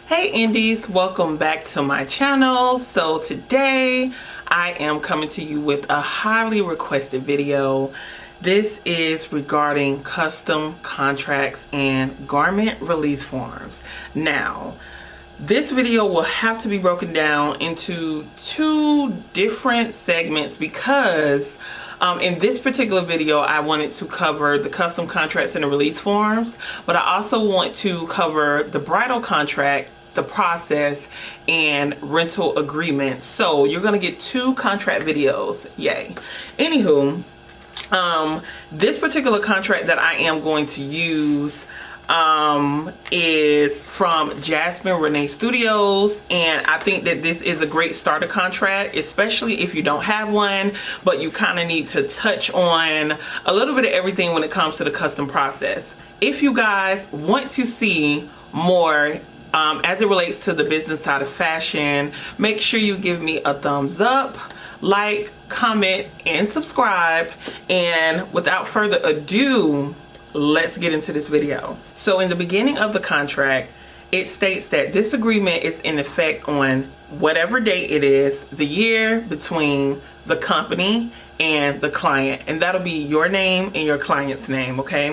Hey indies, welcome back to my channel. So today I am coming to you with a highly requested video. This is regarding custom contracts and garment release forms. Now, this video will have to be broken down into two different segments because in this particular video, I wanted to cover the custom contracts and the release forms, but I also want to cover the bridal contract, the process, and rental agreement. So you're gonna get two contract videos. Yay. Anywho, this particular contract that I am going to use is from Jasmine Renee Studios, and I think that this is a great starter contract, especially if you don't have one but you kind of need to touch on a little bit of everything when it comes to the custom process. If you guys want to see more as it relates to the business side of fashion, make sure you give me a thumbs up, like, comment, and subscribe. And without further ado, let's get into this video. So in the beginning of the contract, it states that this agreement is in effect on whatever date it is, the year between the company and the client, and that'll be your name and your client's name, okay?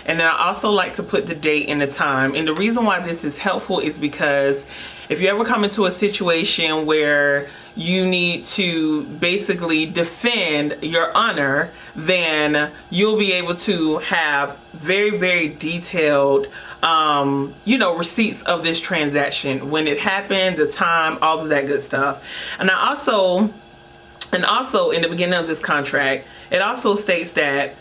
And then I also like to put the date and the time. And the reason why this is helpful is because if you ever come into a situation where you need to basically defend your honor, then you'll be able to have very, very detailed receipts of this transaction, when it happened, the time, all of that good stuff. And also in the beginning of this contract, it also states that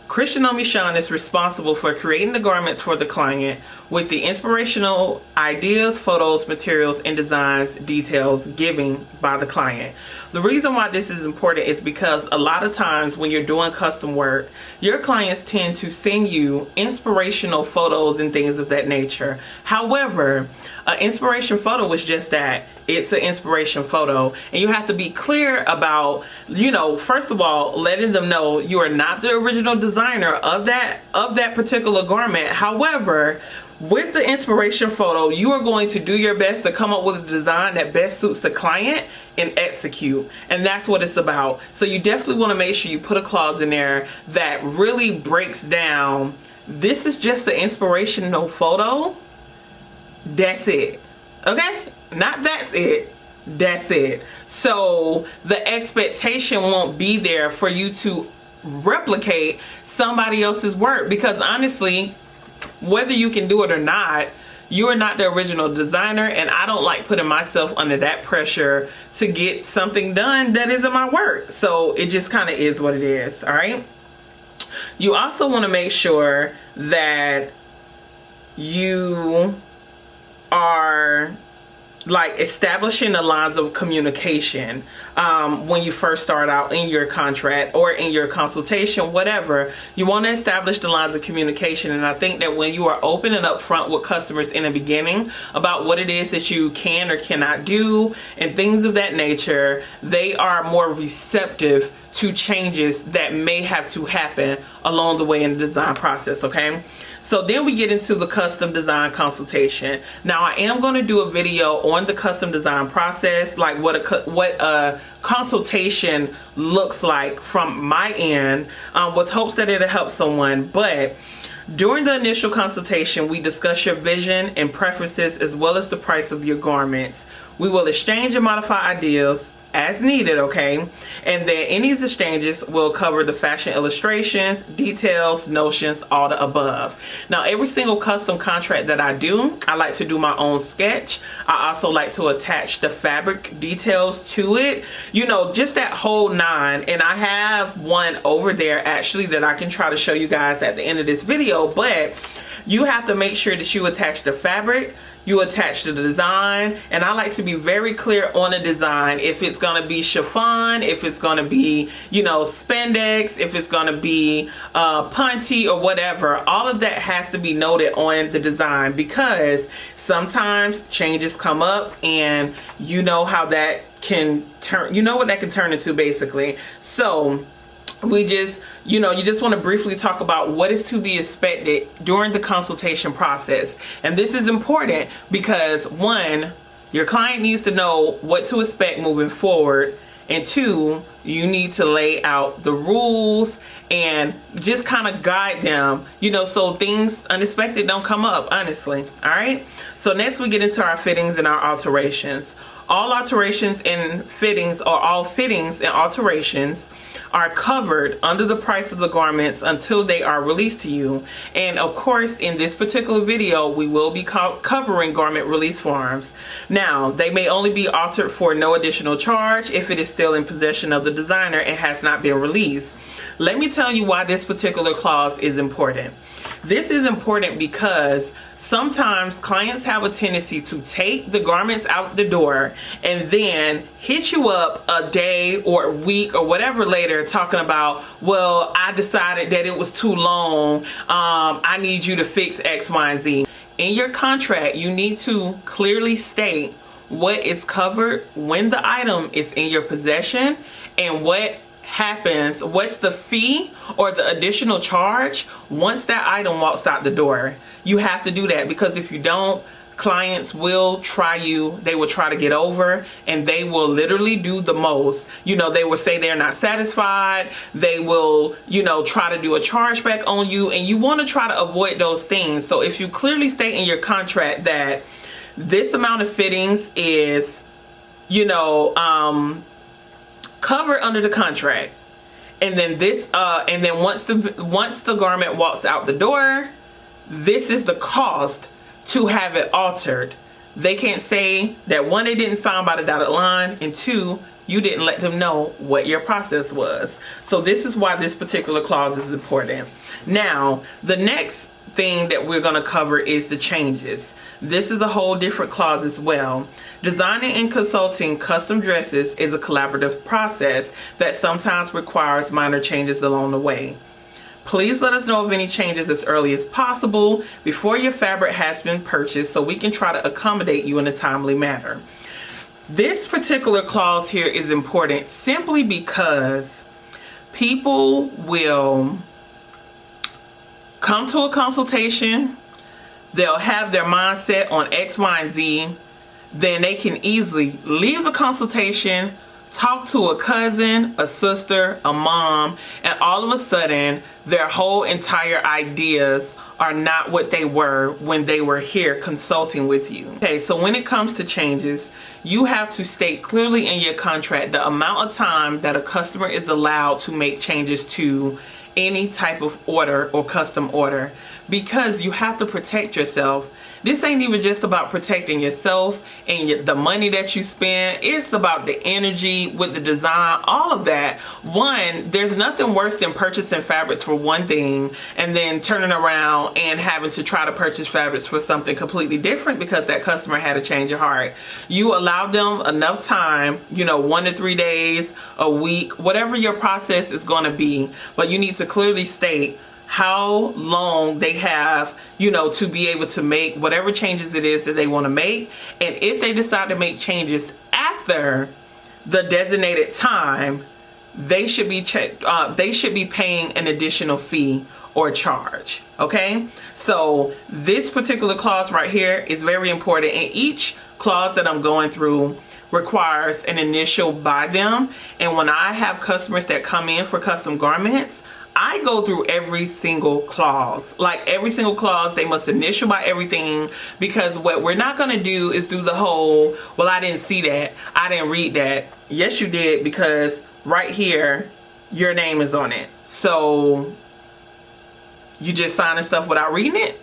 Christian Omishan is responsible for creating the garments for the client with the inspirational ideas, photos, materials, and designs details given by the client. The reason why this is important is because a lot of times when you're doing custom work, your clients tend to send you inspirational photos and things of that nature. However, an inspiration photo is just that. It's an inspiration photo, and you have to be clear about, first of all, letting them know you are not the original designer of that particular garment. However, with the inspiration photo, you are going to do your best to come up with a design that best suits the client and execute. And that's what it's about. So you definitely want to make sure you put a clause in there that really breaks down, this is just an inspirational photo. That's it. Okay? Not that's it. That's it. So the expectation won't be there for you to replicate somebody else's work, because honestly, whether you can do it or not, you are not the original designer, and I don't like putting myself under that pressure to get something done that isn't my work. So it just kind of is what it is. All right. You also want to make sure that you are establishing the lines of communication when you first start out in your contract or in your consultation, whatever. You want to establish the lines of communication, and I think that when you are open and upfront with customers in the beginning about what it is that you can or cannot do and things of that nature, they are more receptive to changes that may have to happen along the way in the design process, okay? So then we get into the custom design consultation. Now I am going to do a video on the custom design process, like what a consultation looks like from my end, with hopes that it'll help someone. But during the initial consultation, we discuss your vision and preferences as well as the price of your garments. We will exchange and modify ideas as needed, okay? And then in these exchanges, we'll cover the fashion illustrations, details, notions, all the above. Now, every single custom contract that I do, I like to do my own sketch. I also like to attach the fabric details to it, just that whole nine. And I have one over there actually that I can try to show you guys at the end of this video, but you have to make sure that you attach the fabric, you attach to the design, and I like to be very clear on the design. If it's gonna be chiffon, if it's gonna be, spandex, if it's gonna be punty or whatever, all of that has to be noted on the design, because sometimes changes come up, and you know how that can turn, what that can turn into basically. So we just, you just want to briefly talk about what is to be expected during the consultation process. And this is important because, one, your client needs to know what to expect moving forward. And two, you need to lay out the rules and just kind of guide them, so things unexpected don't come up, honestly. All right. So next we get into our fittings and our alterations. All alterations and fittings, or all fittings and alterations, are covered under the price of the garments until they are released to you. And of course, in this particular video, we will be covering garment release forms. Now, they may only be altered for no additional charge if it is still in possession of the designer and has not been released. Let me tell you why this particular clause is important. This is important because sometimes clients have a tendency to take the garments out the door and then hit you up a day or a week or whatever later talking about, well, I decided that it was too long. I need you to fix X, Y, and Z. In your contract, you need to clearly state what is covered when the item is in your possession and what happens, what's the fee or the additional charge once that item walks out the door. You have to do that, because if you don't, clients will try you, they will try to get over, and they will literally do the most. They will say they're not satisfied, they will, try to do a chargeback on you, and you want to try to avoid those things. So if you clearly state in your contract that this amount of fittings is, covered under the contract, and then once the garment walks out the door, this is the cost to have it altered. They can't say that, one, they didn't sign by the dotted line, and two, you didn't let them know what your process was. So this is why this particular clause is important. Now, the next thing that we're going to cover is the changes. This is a whole different clause as well. Designing and consulting custom dresses is a collaborative process that sometimes requires minor changes along the way. Please let us know of any changes as early as possible before your fabric has been purchased, so we can try to accommodate you in a timely manner. This particular clause here is important simply because people will come to a consultation, they'll have their mindset on X, Y, and Z, then they can easily leave the consultation, talk to a cousin, a sister, a mom, and all of a sudden their whole entire ideas are not what they were when they were here consulting with you. Okay, so when it comes to changes, you have to state clearly in your contract the amount of time that a customer is allowed to make changes to any type of order or custom order, because you have to protect yourself. This ain't even just about protecting yourself and the money that you spend. It's about the energy with the design, all of that. One, there's nothing worse than purchasing fabrics for one thing and then turning around and having to try to purchase fabrics for something completely different because that customer had a change of heart. You allow them enough time, 1 to 3 days, a week, whatever your process is going to be, but you need to clearly state how long they have, to be able to make whatever changes it is that they want to make. And if they decide to make changes after the designated time, they should be paying an additional fee or charge. Okay, so this particular clause right here is very important, and each clause that I'm going through requires an initial by them. And when I have customers that come in for custom garments, I go through every single clause. Like every single clause, they must initial by everything, because what we're not going to do is do the whole, well, I didn't see that, I didn't read that. Yes, you did, because right here, your name is on it. So you just signing stuff without reading it?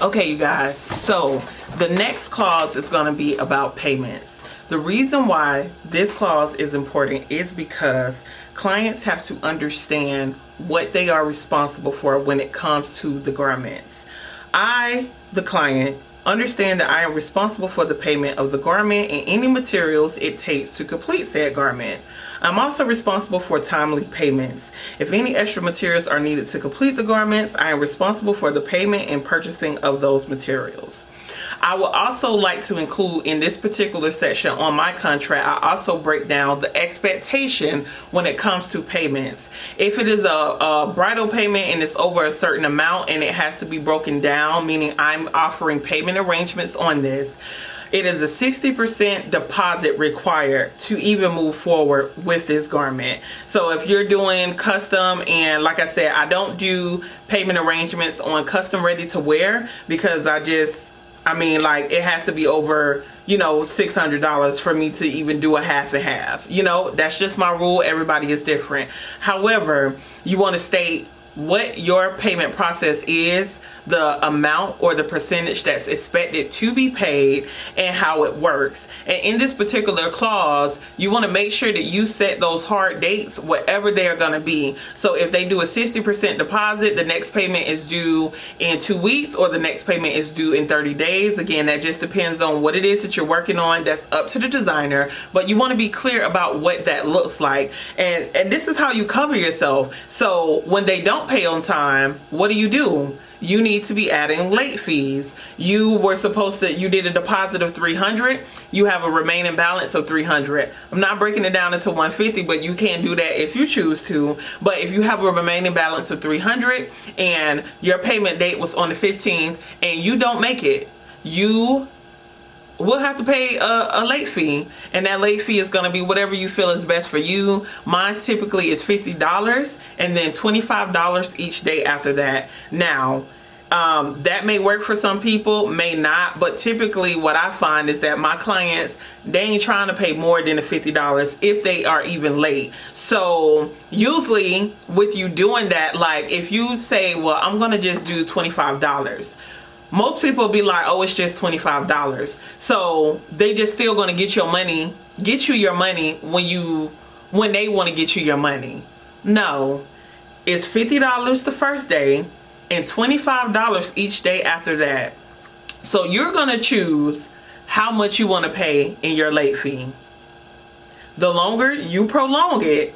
Okay, you guys, so the next clause is going to be about payments. The reason why this clause is important is because clients have to understand what they are responsible for when it comes to the garments. I, the client, understand that I am responsible for the payment of the garment and any materials it takes to complete said garment. I'm also responsible for timely payments. If any extra materials are needed to complete the garments, I am responsible for the payment and purchasing of those materials. I would also like to include in this particular section on my contract, I also break down the expectation when it comes to payments. If it is a bridal payment and it's over a certain amount and it has to be broken down, meaning I'm offering payment arrangements on this, it is a 60% deposit required to even move forward with this garment. So if you're doing custom, and like I said, I don't do payment arrangements on custom ready to wear because I mean, like, it has to be over, you know, $600 for me to even do a half and half. You know, that's just my rule. Everybody is different. However, you want to state what your payment process is, the amount or the percentage that's expected to be paid, and how it works. And in this particular clause, you want to make sure that you set those hard dates, whatever they are going to be. So if they do a 60% deposit, the next payment is due in 2 weeks, or the next payment is due in 30 days. Again, that just depends on what it is that you're working on. That's up to the designer, but you want to be clear about what that looks like. And this is how you cover yourself. So when they don't pay on time, what do? You need to be adding late fees. You did a deposit of $300. You have a remaining balance of $300. I'm not breaking it down into $150, but you can do that if you choose to. But if you have a remaining balance of $300 and your payment date was on the 15th and you don't make it, you will have to pay a late fee, and that late fee is going to be whatever you feel is best for you. Mine's typically is $50 and then $25 each day after that. Now, that may work for some people, may not, but typically what I find is that my clients, they ain't trying to pay more than the $50 if they are even late. So usually with you doing that, like if you say, well, I'm going to just do $25, most people be like, oh, it's just $25. So they just still gonna get you your money when they want to get you your money. No, it's $50 the first day and $25 each day after that. So you're gonna choose how much you want to pay in your late fee. The longer you prolong it,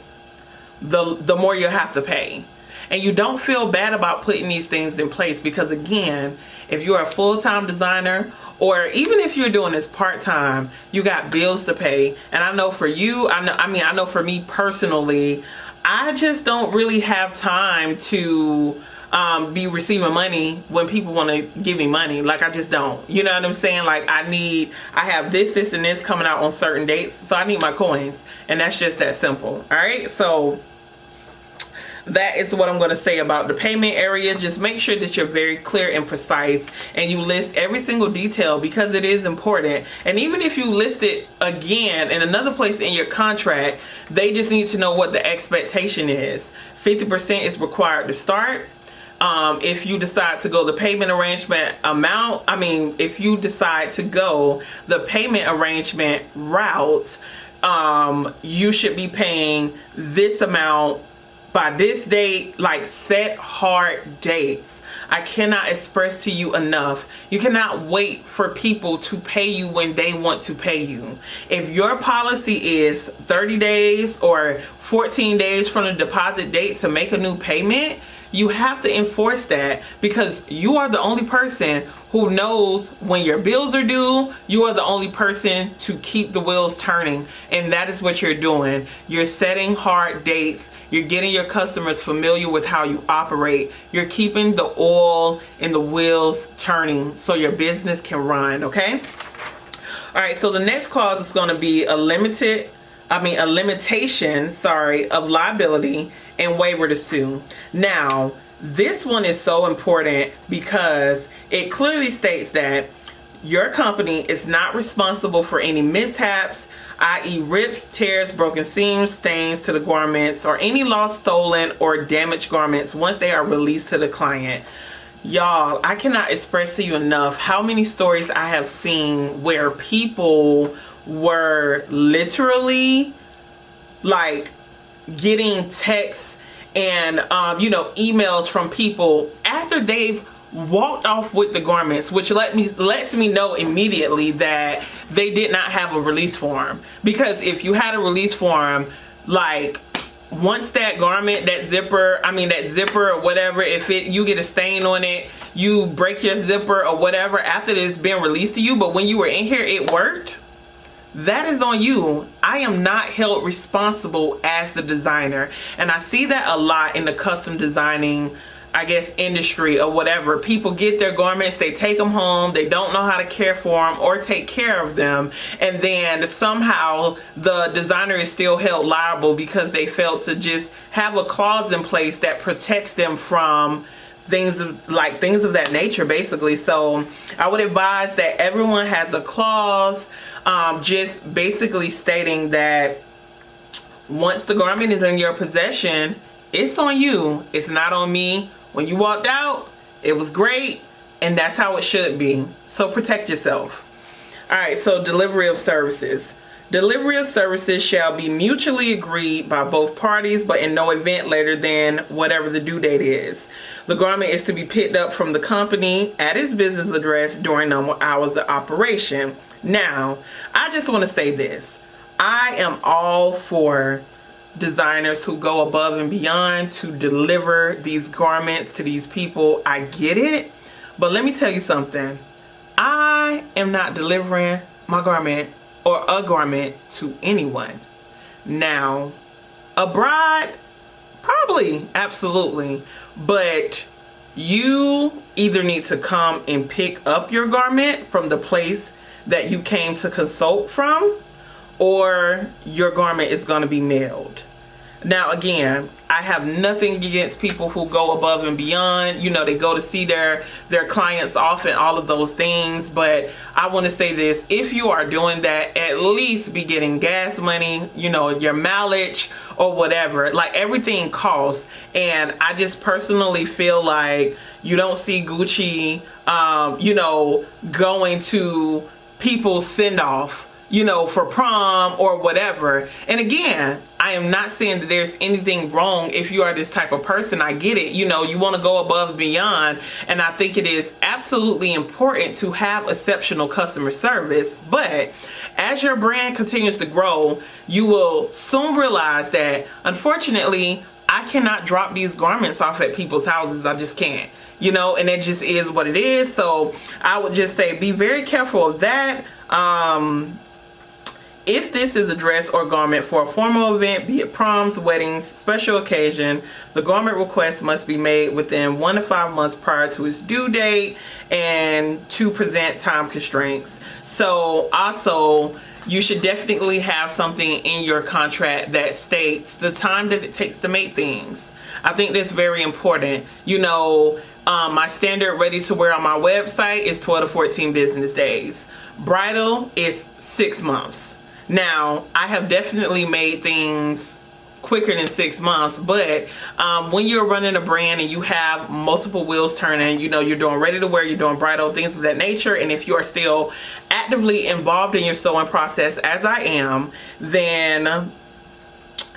the more you have to pay. And you don't feel bad about putting these things in place, because again, if you're a full-time designer, or even if you're doing this part-time, you got bills to pay. And I know for you, I know for me personally, I just don't really have time to be receiving money when people want to give me money. Like, I just don't, you know what I'm saying? Like, I have this and this coming out on certain dates, so I need my coins, and that's just that simple. All right, so that is what I'm going to say about the payment area. Just make sure that you're very clear and precise, and you list every single detail, because it is important. And even if you list it again in another place in your contract, they just need to know what the expectation is. 50% is required to start. If you decide to go the payment arrangement amount, if you decide to go the payment arrangement route, you should be paying this amount by this date. Like, set hard dates. I cannot express to you enough. You cannot wait for people to pay you when they want to pay you. If your policy is 30 days or 14 days from the deposit date to make a new payment, you have to enforce that, because you are the only person who knows when your bills are due. You are the only person to keep the wheels turning, and that is what you're doing. You're setting hard dates. You're getting your customers familiar with how you operate. You're keeping the oil and the wheels turning so your business can run, okay? All right, so the next clause is going to be a limitation, of liability and waiver to sue. Now, this one is so important because it clearly states that your company is not responsible for any mishaps, i.e. rips, tears, broken seams, stains to the garments, or any lost, stolen, or damaged garments once they are released to the client. Y'all, I cannot express to you enough how many stories I have seen where people were literally like getting texts and emails from people after they've walked off with the garments, which lets me know immediately that they did not have a release form. Because if you had a release form, like, once that garment, that zipper or whatever, if you get a stain on it, you break your zipper or whatever after it's been released to you, but when you were in here it worked, that is on you. I am not held responsible as the designer. And I see that a lot in the custom designing, I guess, industry or whatever. People get their garments, they take them home, they don't know how to care for them or take care of them, and then somehow the designer is still held liable because they failed to just have a clause in place that protects them from things of that nature, basically. So I would advise that everyone has a clause, just basically stating that once the garment is in your possession, it's on you. It's not on me. When you walked out, it was great, and that's how it should be. So protect yourself. All right, so delivery of services. Delivery of services shall be mutually agreed by both parties, but in no event later than whatever the due date is. The garment is to be picked up from the company at its business address during normal hours of operation. Now, I just want to say this. I am all for designers who go above and beyond to deliver these garments to these people. I get it, but let me tell you something. I am not delivering my garment or a garment to anyone. Now, a bride, probably, absolutely, but you either need to come and pick up your garment from the place that you came to consult from, or your garment is going to be mailed. Now, again, I have nothing against people who go above and beyond. You know, they go to see their clients off and all of those things. But I want to say this. If you are doing that, at least be getting gas money, you know, your mileage or whatever. Like, everything costs. And I just personally feel like you don't see Gucci, you know, going to people's send-off, you know, for prom or whatever. And again, I am not saying that there's anything wrong if you are this type of person. I get it. You know, you want to go above and beyond. And I think it is absolutely important to have exceptional customer service. But as your brand continues to grow, you will soon realize that, unfortunately, I cannot drop these garments off at people's houses. I just can't. You know, and it just is what it is. So I would just say be very careful of that. If this is a dress or garment for a formal event, be it proms, weddings, special occasion, the garment request must be made within 1 to 5 months prior to its due date and to present time constraints. So also, you should definitely have something in your contract that states the time that it takes to make things. I think that's very important. You know, my standard ready to wear on my website is 12 to 14 business days. Bridal is 6 months. Now, I have definitely made things quicker than 6 months, but when you're running a brand and you have multiple wheels turning, you know, you're doing ready to wear, you're doing bridal, things of that nature, and if you are still actively involved in your sewing process, as I am, then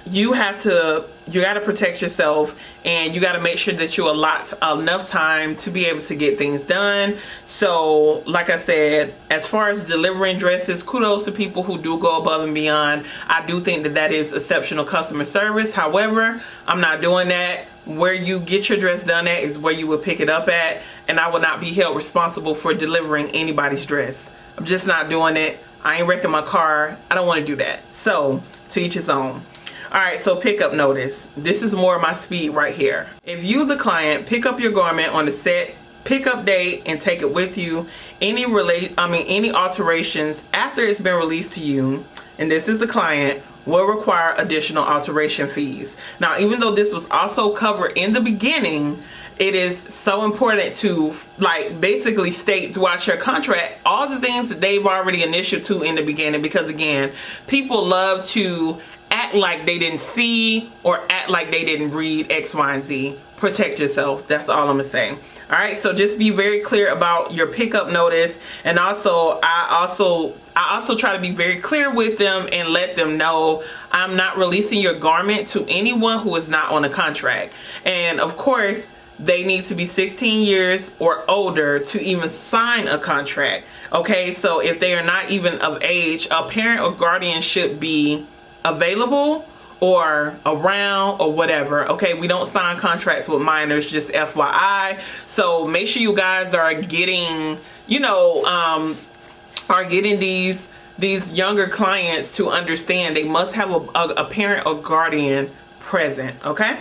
you got to protect yourself, and you got to make sure that you allot enough time to be able to get things done. So like I said, as far as delivering dresses, kudos to people who do go above and beyond. I do think that that is exceptional customer service. However, I'm not doing that. Where you get your dress done at is where you would pick it up at, and I will not be held responsible for delivering anybody's dress. I'm just not doing it. I ain't wrecking my car. I don't want to do that. So to each his own. Alright, so pickup notice. This is more of my speed right here. If you, the client, pick up your garment on the set pickup date and take it with you, any alterations after it's been released to you, and this is the client, will require additional alteration fees. Now, even though this was also covered in the beginning, it is so important to basically state throughout your contract all the things that they've already initialed to in the beginning, because again, people love to act like they didn't see or act like they didn't read X, Y, and Z. Protect yourself. That's all I'm gonna say. All right, so just be very clear about your pickup notice, and also I also try to be very clear with them and let them know I'm not releasing your garment to anyone who is not on a contract. And of course, they need to be 16 years or older to even sign a contract. Okay, so if they are not even of age, a parent or guardian should be available or around or whatever. Okay, we don't sign contracts with minors, just FYI. So make sure you guys are getting, you know, are getting these younger clients to understand they must have a parent or guardian present. Okay.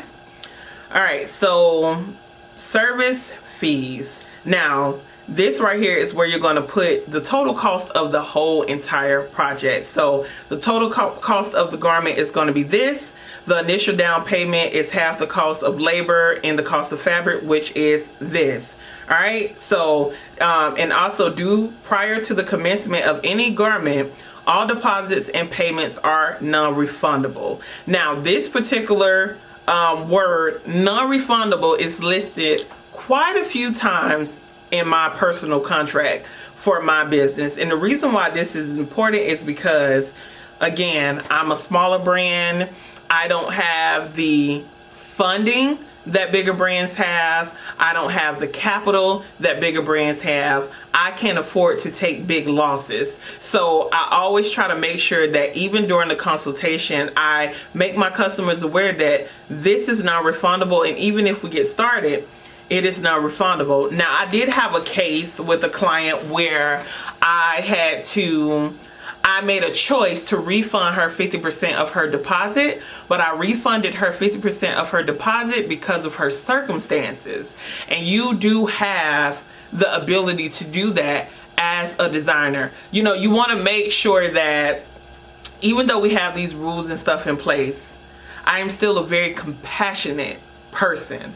All right, so service fees. Now, this right here is where you're going to put the total cost of the whole entire project. So the total cost of the garment is going to be this. The initial down payment is half the cost of labor and the cost of fabric, which is this. All right. So, and also due prior to the commencement of any garment, all deposits and payments are non-refundable. Now, this particular word non-refundable is listed quite a few times in my personal contract for my business. And the reason why this is important is because, again, I'm a smaller brand. I don't have the funding that bigger brands have. I don't have the capital that bigger brands have. I can't afford to take big losses. So I always try to make sure that even during the consultation, I make my customers aware that this is non-refundable. And even if we get started, it is not refundable. Now, I did have a case with a client where I made a choice to refund her 50% of her deposit, but I refunded her 50% of her deposit because of her circumstances. And you do have the ability to do that as a designer. You know, you want to make sure that even though we have these rules and stuff in place, I am still a very compassionate person.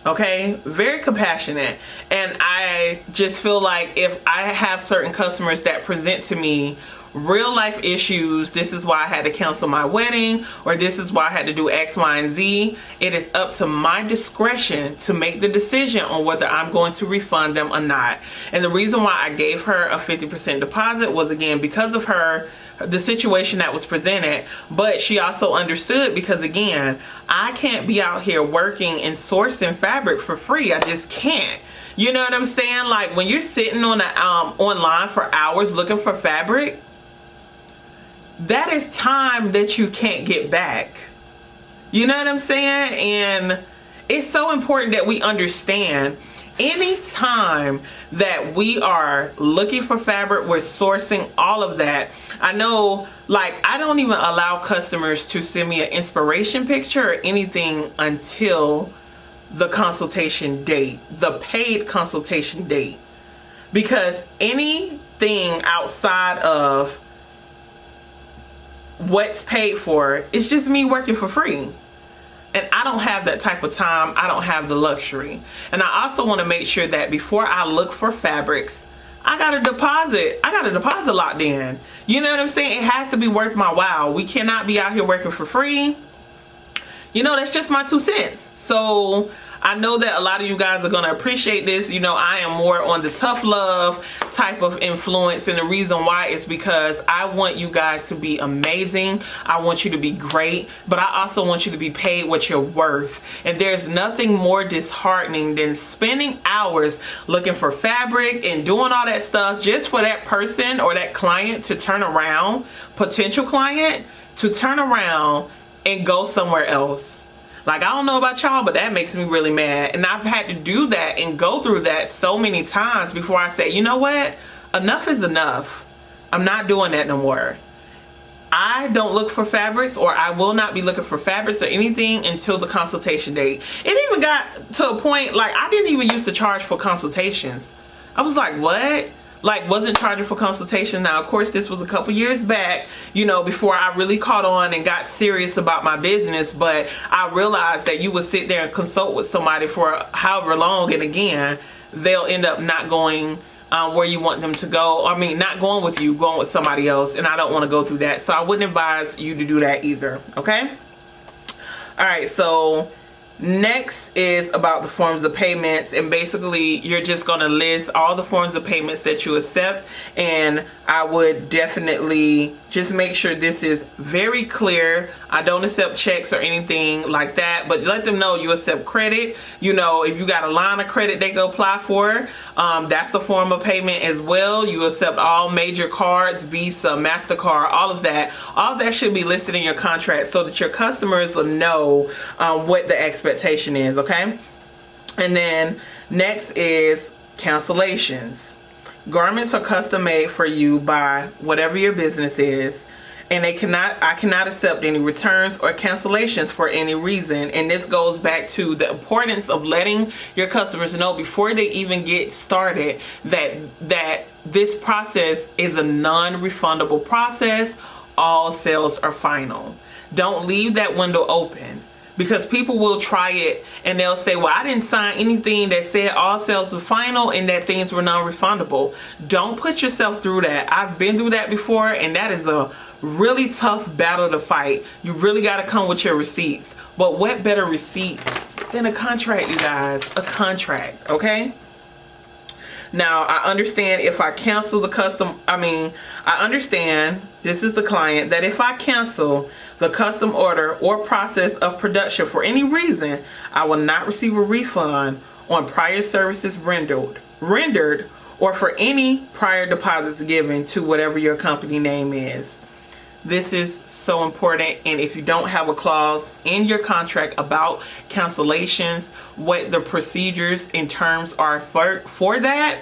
Okay, very compassionate. And I just feel like if I have certain customers that present to me real life issues, this is why I had to cancel my wedding, or this is why I had to do X, Y, and Z, it is up to my discretion to make the decision on whether I'm going to refund them or not. And the reason why I gave her a 50% deposit was, again, because of the situation that was presented, but she also understood because, again, I can't be out here working and sourcing fabric for free. I just can't. You know what I'm saying? Like, when you're sitting on online for hours looking for fabric, that is time that you can't get back. You know what I'm saying? And it's so important that we understand any time that we are looking for fabric, we're sourcing all of that. I know, like, I don't even allow customers to send me an inspiration picture or anything until the consultation date, the paid consultation date, because anything outside of what's paid for is just me working for free. And I don't have that type of time. I don't have the luxury. And I also want to make sure that before I look for fabrics, I got a deposit locked in. You know what I'm saying? It has to be worth my while. We cannot be out here working for free. You know, that's just my 2 cents. So I know that a lot of you guys are going to appreciate this. You know, I am more on the tough love type of influence. And the reason why is because I want you guys to be amazing. I want you to be great. But I also want you to be paid what you're worth. And there's nothing more disheartening than spending hours looking for fabric and doing all that stuff just for that person or that client to turn around, potential client, to turn around and go somewhere else. Like, I don't know about y'all, but that makes me really mad. And I've had to do that and go through that so many times before I say, you know what? Enough is enough. I'm not doing that no more. I don't look for fabrics, or I will not be looking for fabrics or anything until the consultation date. It even got to a point, like, I didn't even used to charge for consultations. I was like, what? Like, wasn't charging for consultation. Now, of course, this was a couple years back, you know, before I really caught on and got serious about my business. But I realized that you would sit there and consult with somebody for however long, and again, they'll end up not going where you want them to go. I mean, not going with you, going with somebody else. And I don't want to go through that. So I wouldn't advise you to do that either. Okay. All right. So Next is about the forms of payments, and basically you're just going to list all the forms of payments that you accept, and I would definitely just make sure this is very clear. I don't accept checks or anything like that, but let them know you accept credit. You know, if you got a line of credit they can apply for, that's a form of payment as well. You accept all major cards, Visa, MasterCard, all of that. All of that should be listed in your contract so that your customers will know what the expectation is, okay? And then next is cancellations. Garments are custom made for you by whatever your business is, and I cannot accept any returns or cancellations for any reason. And this goes back to the importance of letting your customers know before they even get started that this process is a non-refundable process. All sales are final. Don't leave that window open, because people will try it and they'll say, well, I didn't sign anything that said all sales were final and that things were non-refundable. Don't put yourself through that. I've been through that before, and that is a really tough battle to fight. You really got to come with your receipts. But what better receipt than a contract, you guys? A contract, okay? Now, I understand if I cancel I understand, this is the client, that if I cancel the custom order or process of production for any reason, I will not receive a refund on prior services rendered or for any prior deposits given to whatever your company name is. This is so important, and if you don't have a clause in your contract about cancellations, what the procedures and terms are for that,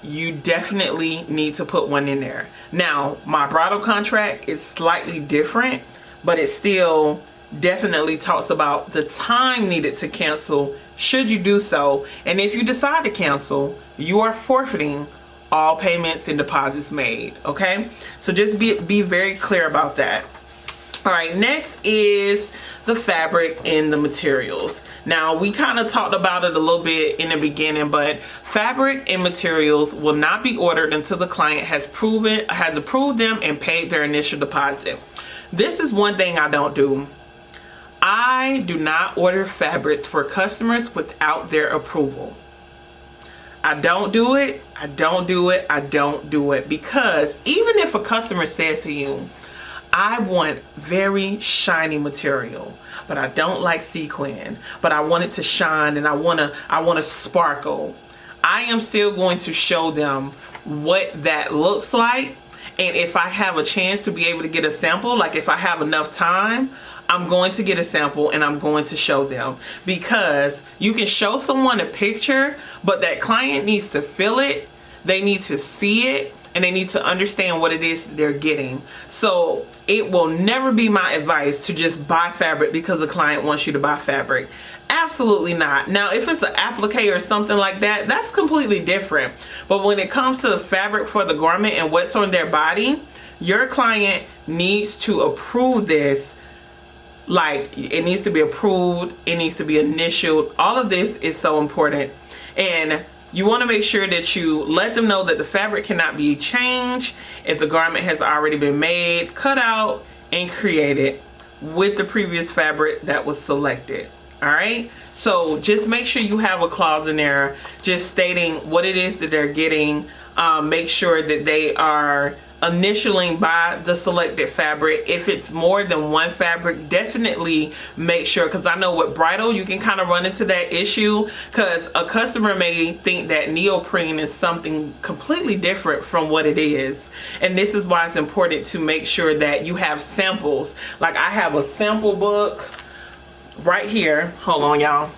you definitely need to put one in there. Now, my bridal contract is slightly different, but it still definitely talks about the time needed to cancel should you do so. And if you decide to cancel, you are forfeiting all payments and deposits made, okay? So just be very clear about that. All right, next is the fabric and the materials. Now, we kind of talked about it a little bit in the beginning, but fabric and materials will not be ordered until the client has approved them and paid their initial deposit. This is one thing I don't do. I do not order fabrics for customers without their approval. I don't do it. I don't do it. I don't do it, because even if a customer says to you, I want very shiny material, but I don't like sequin, but I want it to shine and I want to sparkle, I am still going to show them what that looks like. And if I have a chance to be able to get a sample, like if I have enough time, I'm going to get a sample and I'm going to show them, because you can show someone a picture, but that client needs to feel it, they need to see it, and they need to understand what it is they're getting. So it will never be my advice to just buy fabric because the client wants you to buy fabric. Absolutely not. Now, if it's an applique or something like that, that's completely different. But when it comes to the fabric for the garment and what's on their body, your client needs to approve this. Like, it needs to be approved, it needs to be initialed. All of this is so important. And you want to make sure that you let them know that the fabric cannot be changed if the garment has already been made, cut out, and created with the previous fabric that was selected. All right, so just make sure you have a clause in there just stating what it is that they're getting. Make sure that they are initialing by the selected fabric. If it's more than one fabric, definitely make sure, because I know with bridal you can kind of run into that issue, because a customer may think that neoprene is something completely different from what it is. And this is why it's important to make sure that you have samples. Like, I have a sample book right here. Hold on, y'all.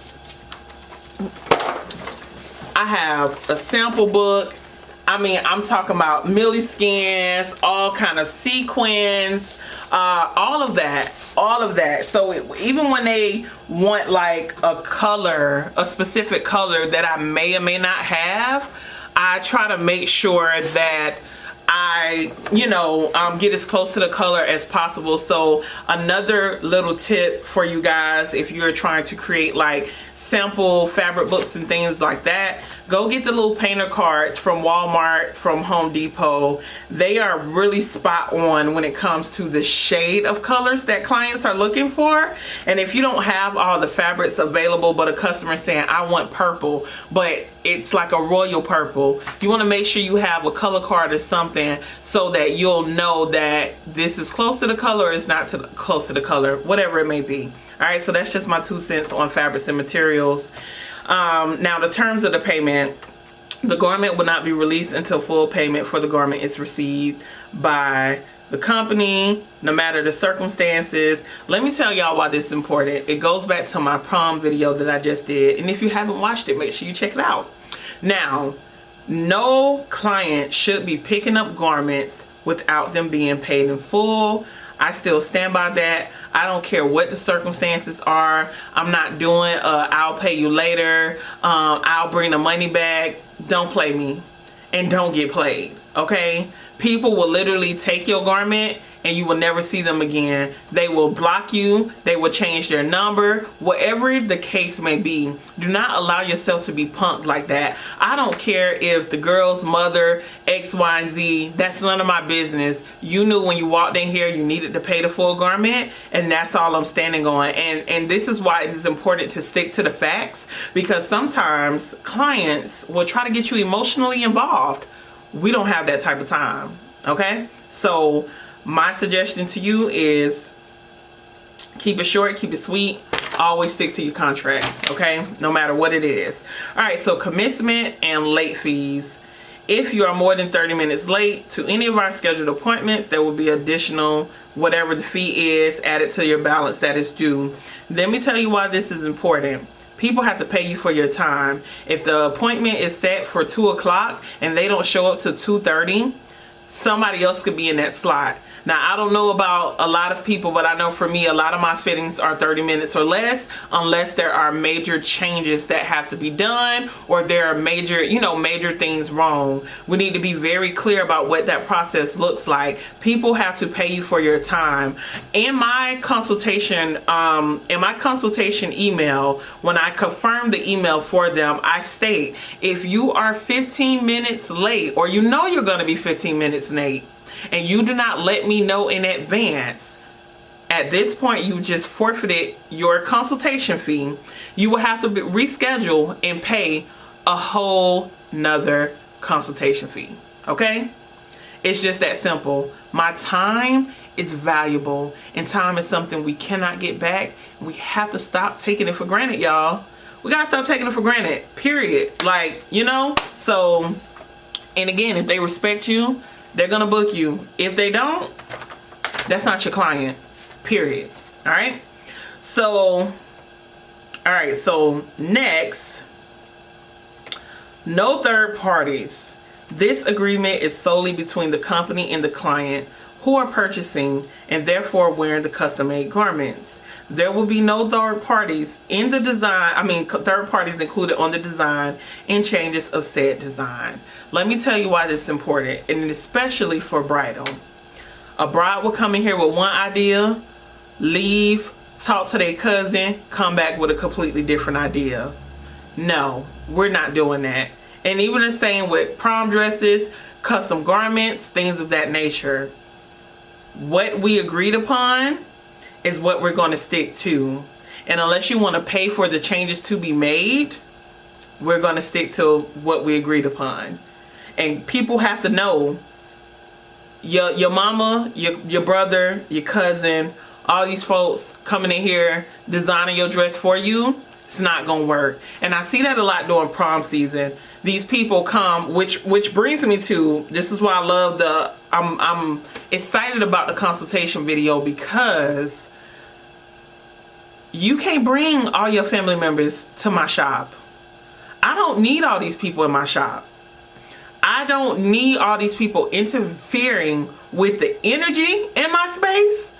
I have a sample book. I mean, I'm talking about milliscans, all kind of sequins, all of that. So even when they want like a color, a specific color that I may or may not have, I try to make sure that I, get as close to the color as possible. So another little tip for you guys, if you're trying to create like sample fabric books and things like that, Go get the little painter cards from Walmart, from Home Depot. They are really spot on when it comes to the shade of colors that clients are looking for. And if you don't have all the fabrics available, but a customer saying, I want purple, but it's like a royal purple, you want to make sure you have a color card or something so that you'll know that this is close to the color or it's not close to the color, whatever it may be. All right, so that's just my 2 cents on fabrics and materials. Now, the terms of the payment: the garment will not be released until full payment for the garment is received by the company, no matter the circumstances. Let me tell y'all why this is important. It goes back to my prom video that I just did, and if you haven't watched it, make sure you check it out. Now, no client should be picking up garments without them being paid in full. I still stand by that. I don't care what the circumstances are. I'm not doing I'll pay you later, I'll bring the money back. Don't play me and don't get played, okay? People will literally take your garment and you will never see them again. They will block you. They will change their number. Whatever the case may be, do not allow yourself to be punked like that. I don't care if the girl's mother, X, Y, and Z. That's none of my business. You knew when you walked in here you needed to pay the full garment, and that's all I'm standing on. And this is why it is important to stick to the facts, because sometimes clients will try to get you emotionally involved. We don't have that type of time, okay? So my suggestion to you is keep it short, keep it sweet, always stick to your contract, okay? No matter what it is. All right, so commencement and late fees. If you are more than 30 minutes late to any of our scheduled appointments, there will be additional, whatever the fee is, added to your balance that is due. Let me tell you why this is important. People have to pay you for your time. If the appointment is set for 2 o'clock and they don't show up till 2:30, somebody else could be in that slot. Now, I don't know about a lot of people, but I know for me, a lot of my fittings are 30 minutes or less, unless there are major changes that have to be done, or there are major, major things wrong. We need to be very clear about what that process looks like. People have to pay you for your time. In my consultation email, when I confirm the email for them, I state, if you are 15 minutes late, or you're going to be 15 minutes late, and you do not let me know in advance, at this point you just forfeited your consultation fee. You will have to reschedule and pay a whole nother consultation fee, okay? It's just that simple. My time is valuable, and time is something we cannot get back. We have to stop taking it for granted, y'all. We gotta stop taking it for granted, period. So, and again, if they respect you, they're gonna book you. If they don't, that's not your client, period. All right, so next, no third parties. This agreement is solely between the company and the client who are purchasing and therefore wearing the custom-made garments. There will be no third parties in the design, third parties included on the design and changes of said design. Let me tell you why this is important, and especially for bridal. A bride will come in here with one idea, leave, talk to their cousin, come back with a completely different idea. No, we're not doing that. And even the same with prom dresses, custom garments, things of that nature. What we agreed upon is what we're going to stick to. And unless you want to pay for the changes to be made, we're going to stick to what we agreed upon. And people have to know, your mama, your brother, your cousin, all these folks coming in here designing your dress for you, it's not going to work. And I see that a lot during prom season. These people come, which brings me to, this is why I love I'm excited about the consultation video, because you can't bring all your family members to my shop. I don't need all these people in my shop. I don't need all these people interfering with the energy in my space,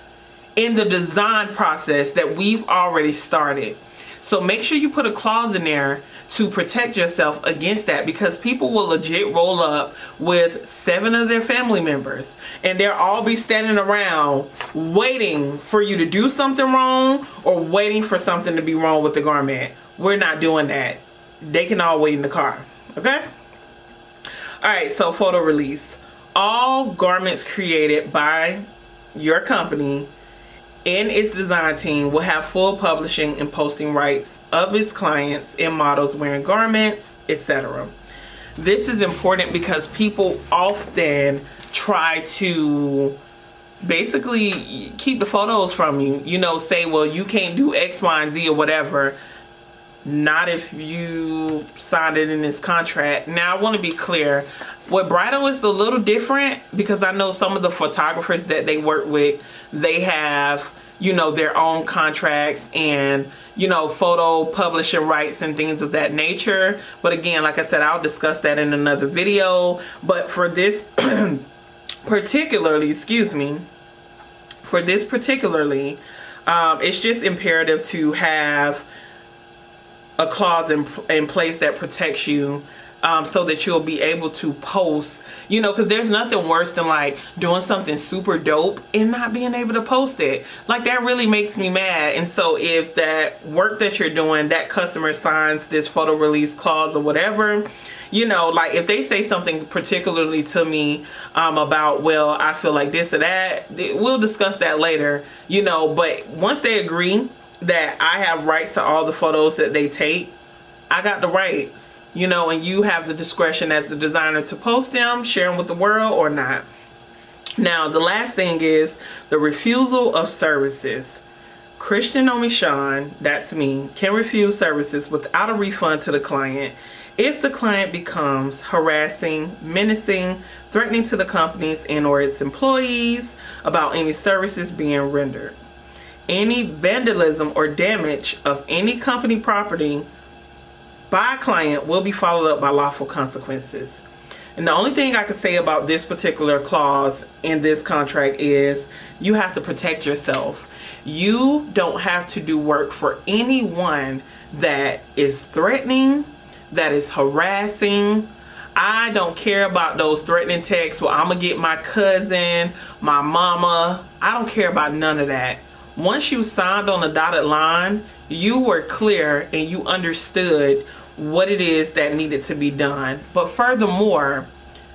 in the design process that we've already started. So make sure you put a clause in there to protect yourself against that, because people will legit roll up with 7 of their family members and they'll all be standing around waiting for you to do something wrong or waiting for something to be wrong with the garment. We're not doing that. They can all wait in the car, Okay? Alright, so photo release. All garments created by your company and its design team will have full publishing and posting rights of its clients and models wearing garments, etc. This is important because people often try to basically keep the photos from you. You know, say, well, you can't do X, Y, and Z or whatever. Not if you signed it in this contract. Now, I want to be clear. With bridal, is a little different because I know some of the photographers that they work with, they have, you know, their own contracts and, you know, photo publishing rights and things of that nature. But again, like I said, I'll discuss that in another video. But for this particularly, it's just imperative to have a clause in place that protects you, so that you'll be able to post, you know, because there's nothing worse than like doing something super dope and not being able to post it. Like, that really makes me mad. And so if that work that you're doing, that customer signs this photo release clause or whatever, you know, like if they say something particularly to me about, well, I feel like this or that, we'll discuss that later, you know. But once they agree that I have rights to all the photos that they take, I got the rights, you know, and you have the discretion as the designer to post them, share them with the world or not. Now, the last thing is the refusal of services. Christian Omishan, that's me, can refuse services without a refund to the client if the client becomes harassing, menacing, threatening to the companies and or its employees about any services being rendered. Any vandalism or damage of any company property by a client will be followed up by lawful consequences. And the only thing I can say about this particular clause in this contract is you have to protect yourself. You don't have to do work for anyone that is threatening, that is harassing. I don't care about those threatening texts. Well, I'm gonna get my cousin, my mama. I don't care about none of that. Once you signed on the dotted line, you were clear and you understood what it is that needed to be done. But furthermore,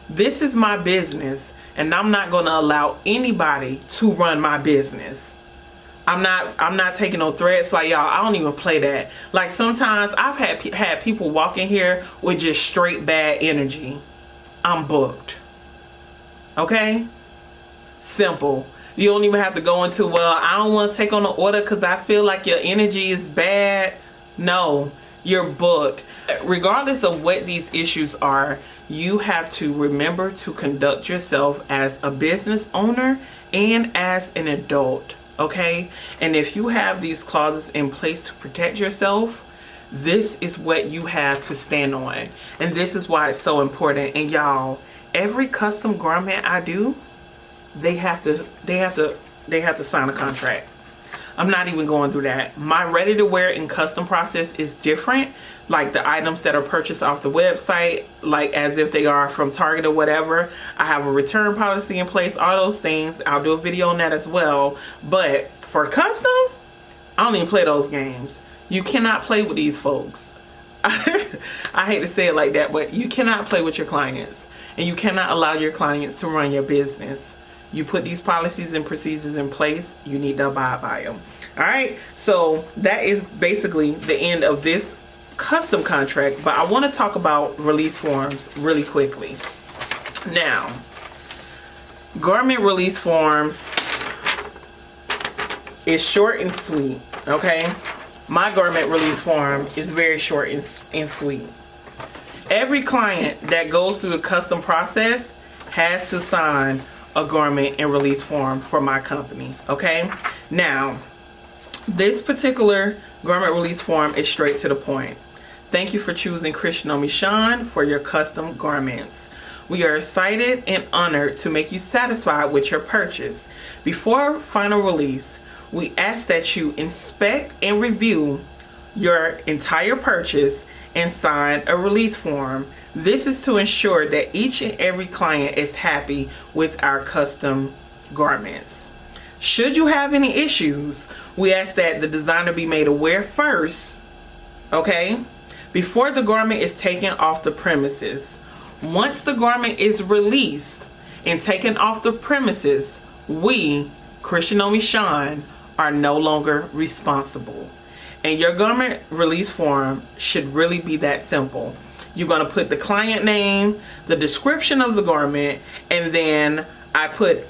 this is my business and I'm not going to allow anybody to run my business. I'm not taking no threats. Like, y'all, I don't even play that. Like, sometimes I've had people walk in here with just straight bad energy. I'm booked. Okay? Simple. You don't even have to go into, well, I don't want to take on the order because I feel like your energy is bad. No, you're booked. Regardless of what these issues are, you have to remember to conduct yourself as a business owner and as an adult, okay? And if you have these clauses in place to protect yourself, this is what you have to stand on. And this is why it's so important. And y'all, every custom garment I do, they have to sign a contract. I'm not even going through that. My ready to wear and custom process is different. Like the items that are purchased off the website, like as if they are from Target or whatever, I have a return policy in place, all those things. I'll do a video on that as well. But for custom, I don't even play those games. You cannot play with these folks. I hate to say it like that, but you cannot play with your clients. And you cannot allow your clients to run your business. You put these policies and procedures in place, you need to abide by them. All right, so that is basically the end of this custom contract, but I want to talk about release forms really quickly. Now, garment release forms is short and sweet, okay? My garment release form is very short and sweet. Every client that goes through the custom process has to sign a garment and release form for my company, okay? Now, this particular garment release form is straight to the point. Thank you for choosing Christian Omishan for your custom garments. We are excited and honored to make you satisfied with your purchase. Before final release, we ask that you inspect and review your entire purchase and sign a release form. This is to ensure that each and every client is happy with our custom garments. Should you have any issues, we ask that the designer be made aware first, okay? before the garment is taken off the premises. Once the garment is released and taken off the premises, we, Christian Omi Sean, are no longer responsible. And your garment release form should really be that simple. You're going to put the client name, the description of the garment, and then I put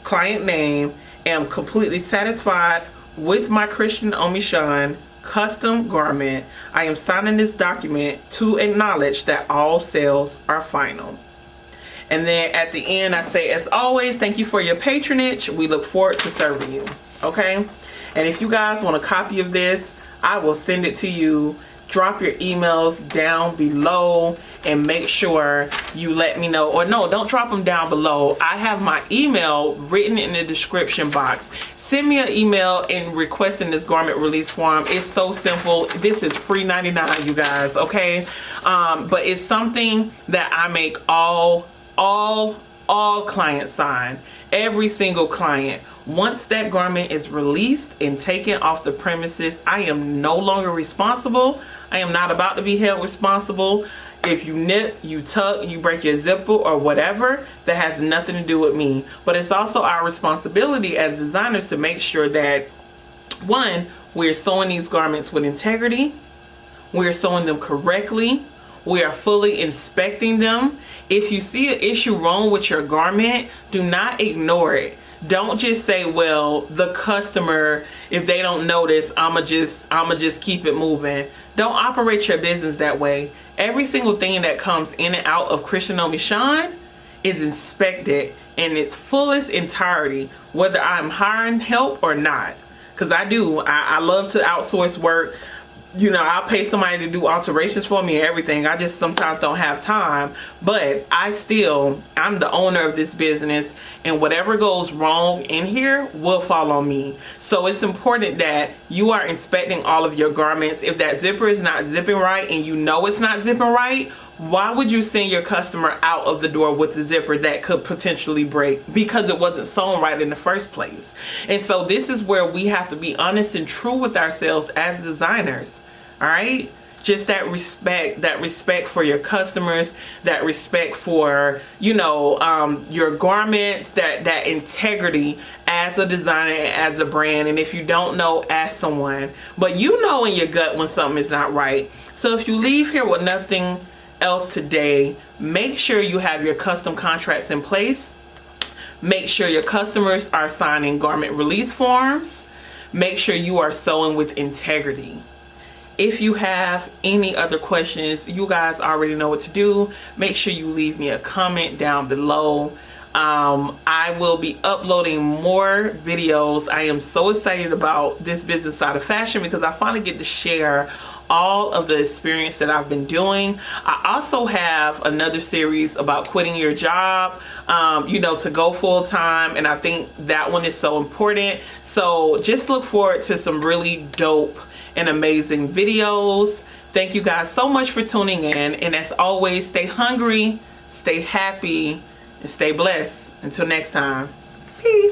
client name, am completely satisfied with my Christian Omi Sean custom garment. I am signing this document to acknowledge that all sales are final. And then at the end I say, as always, thank you for your patronage. We look forward to serving you. Okay? And if you guys want a copy of this, I will send it to you. Drop your emails down below and make sure you let me know. Or no, don't drop them down below. I have my email written in the description box. Send me an email in requesting this garment release form. It's so simple. This is free 99, you guys, okay? But it's something that I make all clients sign. Every single client. Once that garment is released and taken off the premises, I am no longer responsible. I am not about to be held responsible. If you nip, you tuck, you break your zipper or whatever, that has nothing to do with me. But it's also our responsibility as designers to make sure that, one, we're sewing these garments with integrity, we're sewing them correctly, we are fully inspecting them. If you see an issue wrong with your garment, do not ignore it. Don't just say, well, the customer, if they don't notice, I'ma just keep it moving. Don't operate your business that way. Every single thing that comes in and out of Christian Omi Sean is inspected in its fullest entirety, whether I'm hiring help or not. Because I love to outsource work. You know, I'll pay somebody to do alterations for me and everything. I just sometimes don't have time. But I'm the owner of this business, and whatever goes wrong in here will fall on me. So it's important that you are inspecting all of your garments. If that zipper is not zipping right and you know it's not zipping right, why would you send your customer out of the door with the zipper that could potentially break because it wasn't sewn right in the first place? And so this is where we have to be honest and true with ourselves as designers. All right? Just that respect for your customers, that respect for, you know, your garments, that integrity as a designer, as a brand. And if you don't know, ask someone. But you know in your gut when something is not right. So if you leave here with nothing else today, make sure you have your custom contracts in place. Make sure your customers are signing garment release forms. Make sure you are sewing with integrity. If you have any other questions, you guys already know what to do. Make sure you leave me a comment down below. I will be uploading more videos. I am so excited about this business side of fashion because I finally get to share all of the experience that I've been doing. I also have another series about quitting your job, you know, to go full time. And I think that one is so important. So just look forward to some really dope and amazing videos. Thank you guys so much for tuning in. And as always, stay hungry, stay happy, and stay blessed. Until next time, peace.